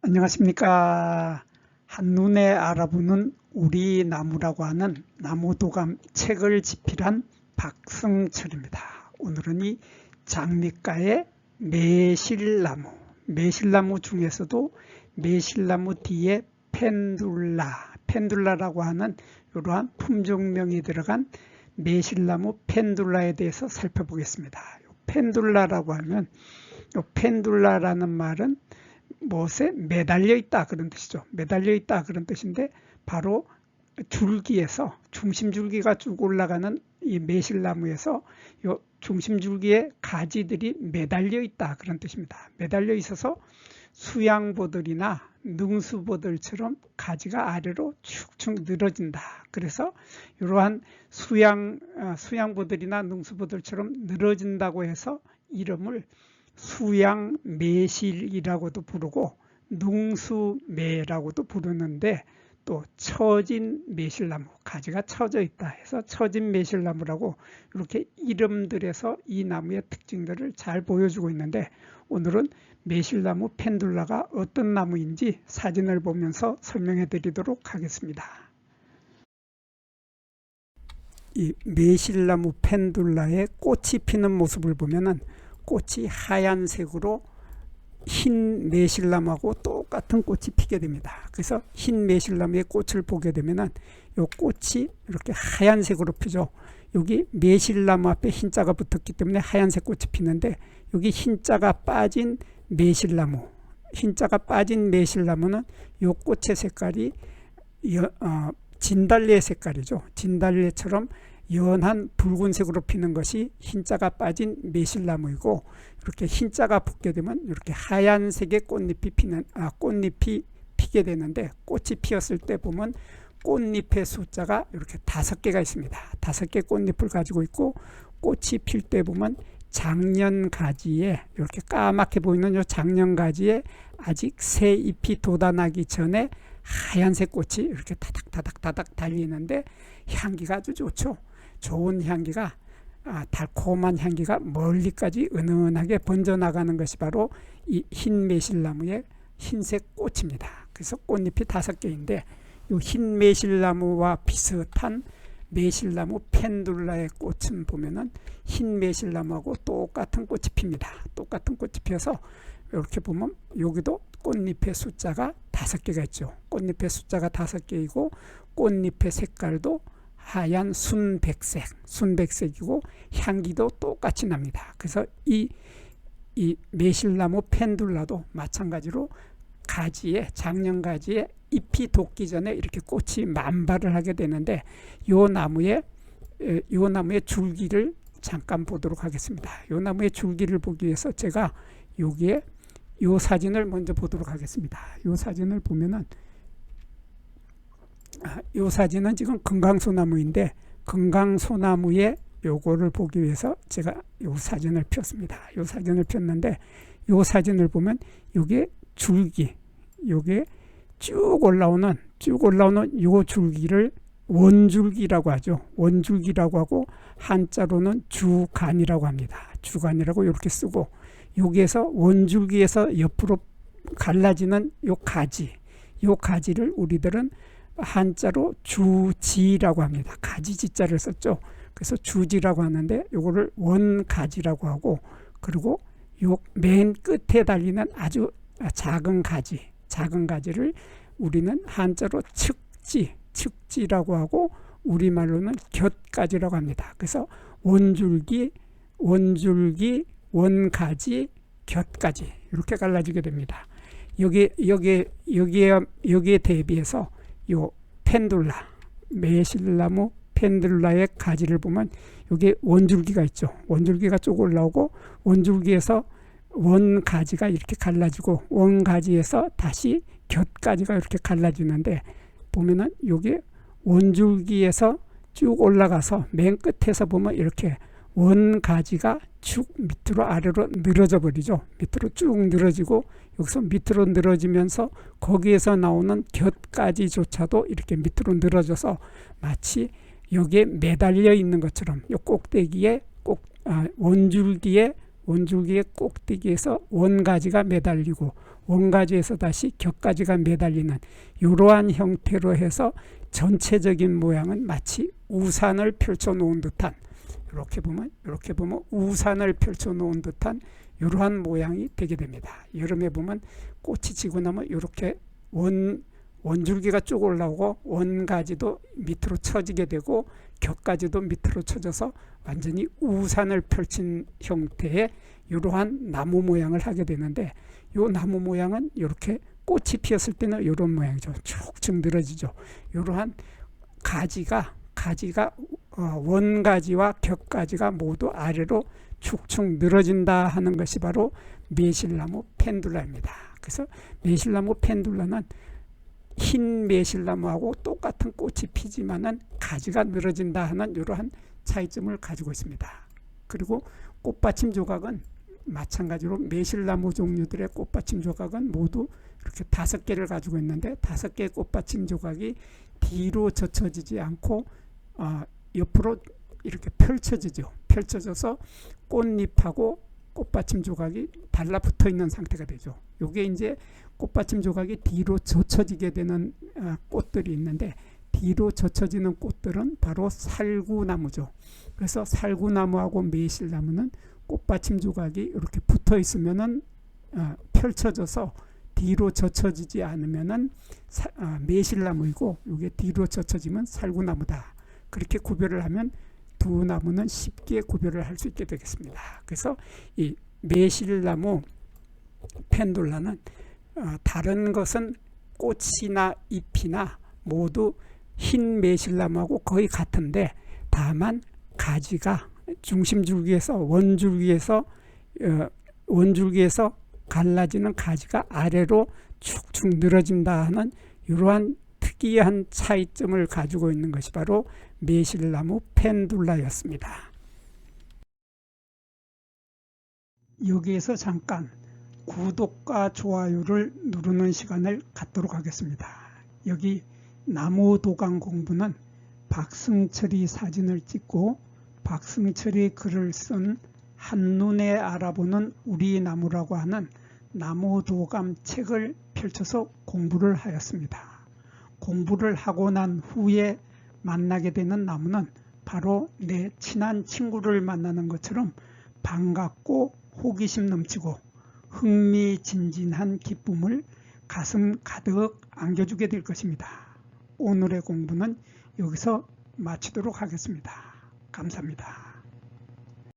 안녕하십니까. 한눈에 알아보는 우리 나무라고 하는 나무도감 책을 집필한 박승철입니다. 오늘은 이 장미가의 매실나무, 매실나무 중에서도 매실나무 뒤에 펜둘라라고 하는 이러한 품종명이 들어간 매실나무 펜둘라에 대해서 살펴보겠습니다. 펜둘라라고 하면 이 펜둘라라는 말은 무엇에 매달려 있다 그런 뜻이죠. 매달려 있다 그런 뜻인데 바로 줄기에서 중심줄기가 쭉 올라가는 이 매실나무에서 이 중심줄기에 가지들이 매달려 있다 그런 뜻입니다. 매달려 있어서 수양보들이나 능수보들처럼 가지가 아래로 축축 늘어진다. 그래서 이러한 수양보들이나 능수보들처럼 늘어진다고 해서 이름을 수양매실이라고도 부르고 능수매라고도 부르는데, 또 처진 매실나무, 가지가 처져 있다 해서 처진 매실나무라고 이렇게 이름들에서 이 나무의 특징들을 잘 보여주고 있는데, 오늘은 매실나무 펜둘라가 어떤 나무인지 사진을 보면서 설명해 드리도록 하겠습니다. 이 매실나무 펜둘라의 꽃이 피는 모습을 보면은 꽃이 하얀색으로 흰 매실나무하고 똑같은 꽃이 피게 됩니다. 그래서 흰 매실나무의 꽃을 보게 되면은 이 꽃이 이렇게 하얀색으로 피죠. 여기 매실나무 앞에 흰자가 붙었기 때문에 하얀색 꽃이 피는데, 여기 흰자가 빠진 매실나무, 흰자가 빠진 매실나무는 이 꽃의 색깔이 진달래 색깔이죠. 진달래처럼 연한 붉은색으로 피는 것이 흰자가 빠진 매실나무이고, 이렇게 흰자가 붙게 되면 이렇게 하얀색의 꽃잎이 피게 되는데, 꽃이 피었을 때 보면 꽃잎의 숫자가 이렇게 5개가 있습니다. 5개 꽃잎을 가지고 있고, 꽃이 필 때 보면 장년가지에 이렇게 까맣게 보이는 이 장년가지에 아직 새 잎이 돋아나기 전에 하얀색 꽃이 이렇게 타닥타닥 달리는데 향기가 아주 좋죠. 좋은 향기가, 달콤한 향기가 멀리까지 은은하게 번져나가는 것이 바로 이 흰 매실나무의 흰색 꽃입니다. 그래서 꽃잎이 5개인데, 이 흰 매실나무와 비슷한 매실나무 펜둘라의 꽃은 보면은 흰 매실나무하고 똑같은 꽃이 핍니다. 똑같은 꽃이 피어서 이렇게 보면 여기도 꽃잎의 숫자가 5개가 있죠. 꽃잎의 숫자가 5개이고, 꽃잎의 색깔도 하얀 순백색이고 향기도 똑같이 납니다. 그래서 이 매실나무 펜둘라도 마찬가지로 가지에, 장년가지에 잎이 돋기 전에 이렇게 꽃이 만발을 하게 되는데, 요 나무의 줄기를 잠깐 보도록 하겠습니다. 요 나무의 줄기를 보기 위해서 제가 여기에 요 사진을 먼저 보도록 하겠습니다. 요 사진을 보면은, 요 사진은 지금 금강소나무인데, 금강소나무의 요거를 보기 위해서 제가 요 사진을 폈습니다. 요 사진을 폈는데, 요 사진을 보면 요게 줄기, 요게 쭉 올라오는 요 줄기를 원줄기라고 하죠. 원줄기라고 하고, 한자로는 주간이라고 합니다. 주간이라고 이렇게 쓰고, 여기에서 원줄기에서 옆으로 갈라지는 요 가지를 우리들은 한자로 주지라고 합니다. 가지지자를 썼죠. 그래서 주지라고 하는데, 요거를 원가지라고 하고, 그리고 요 맨 끝에 달리는 아주 작은 가지를 우리는 한자로 측지라고 하고, 우리말로는 곁가지라고 합니다. 그래서 원줄기, 원가지, 곁가지 이렇게 갈라지게 됩니다. 여기에 대비해서 요 펜둘라, 매실나무 펜둘라의 가지를 보면 여기 원줄기가 있죠. 원줄기가 쭉 올라오고, 원줄기에서 원가지가 이렇게 갈라지고, 원가지에서 다시 곁가지가 이렇게 갈라지는데, 보면은 여기 원줄기에서 쭉 올라가서 맨 끝에서 보면 이렇게 원가지가 쭉 밑으로 아래로 늘어져 버리죠. 밑으로 쭉 늘어지고, 여기서 밑으로 늘어지면서 거기에서 나오는 곁가지조차도 이렇게 밑으로 늘어져서 마치 여기에 매달려 있는 것처럼, 이 꼭대기에 원줄기의 꼭대기에서 원가지가 매달리고, 원가지에서 다시 격가지가 매달리는 이러한 형태로 해서 전체적인 모양은 마치 우산을 펼쳐 놓은 듯한, 이렇게 보면 우산을 펼쳐 놓은 듯한 이러한 모양이 되게 됩니다. 여름에 보면 꽃이 지고 나면 이렇게 원줄기가 쭉 올라오고 원가지도 밑으로 처지게 되고 격가지도 밑으로 처져서 완전히 우산을 펼친 형태의 이러한 나무 모양을 하게 되는데, 이 나무 모양은 이렇게 꽃이 피었을 때는 이런 모양이죠. 쭉쭉 늘어지죠. 이러한 가지가 원가지와 격가지가 모두 아래로 축축 늘어진다 하는 것이 바로 매실나무 펜둘라입니다. 그래서 매실나무 펜둘라는 흰 매실나무하고 똑같은 꽃이 피지만은 가지가 늘어진다 하는 이러한 차이점을 가지고 있습니다. 그리고 꽃받침 조각은 마찬가지로 매실나무 종류들의 꽃받침 조각은 모두 이렇게 5개를 가지고 있는데, 5개의 꽃받침 조각이 뒤로 젖혀지지 않고 옆으로 이렇게 펼쳐져서 꽃잎하고 꽃받침 조각이 달라붙어 있는 상태가 되죠. 이게 이제 꽃받침 조각이 뒤로 젖혀지게 되는 꽃들이 있는데, 뒤로 젖혀지는 꽃들은 바로 살구나무죠. 그래서 살구나무하고 매실나무는 꽃받침 조각이 이렇게 붙어 있으면은 펼쳐져서 뒤로 젖혀지지 않으면은 매실나무이고, 이게 뒤로 젖혀지면 살구나무다. 그렇게 구별을 하면 두 나무는 쉽게 구별을 할 수 있게 되겠습니다. 그래서 이 매실나무 펜둘라는 다른 것은 꽃이나 잎이나 모두 흰 매실나무하고 거의 같은데, 다만 가지가 중심줄기에서 원줄기에서 갈라지는 가지가 아래로 축축 늘어진다 하는 이러한 특이한 차이점을 가지고 있는 것이 바로 매실나무 펜둘라였습니다. 여기에서 잠깐 구독과 좋아요를 누르는 시간을 갖도록 하겠습니다. 여기 나무도감 공부는 박승철이 사진을 찍고 박승철이 글을 쓴 한눈에 알아보는 우리 나무라고 하는 나무도감 책을 펼쳐서 공부를 하였습니다. 공부를 하고 난 후에 만나게 되는 나무는 바로 내 친한 친구를 만나는 것처럼 반갑고 호기심 넘치고 흥미진진한 기쁨을 가슴 가득 안겨주게 될 것입니다. 오늘의 공부는 여기서 마치도록 하겠습니다. 감사합니다.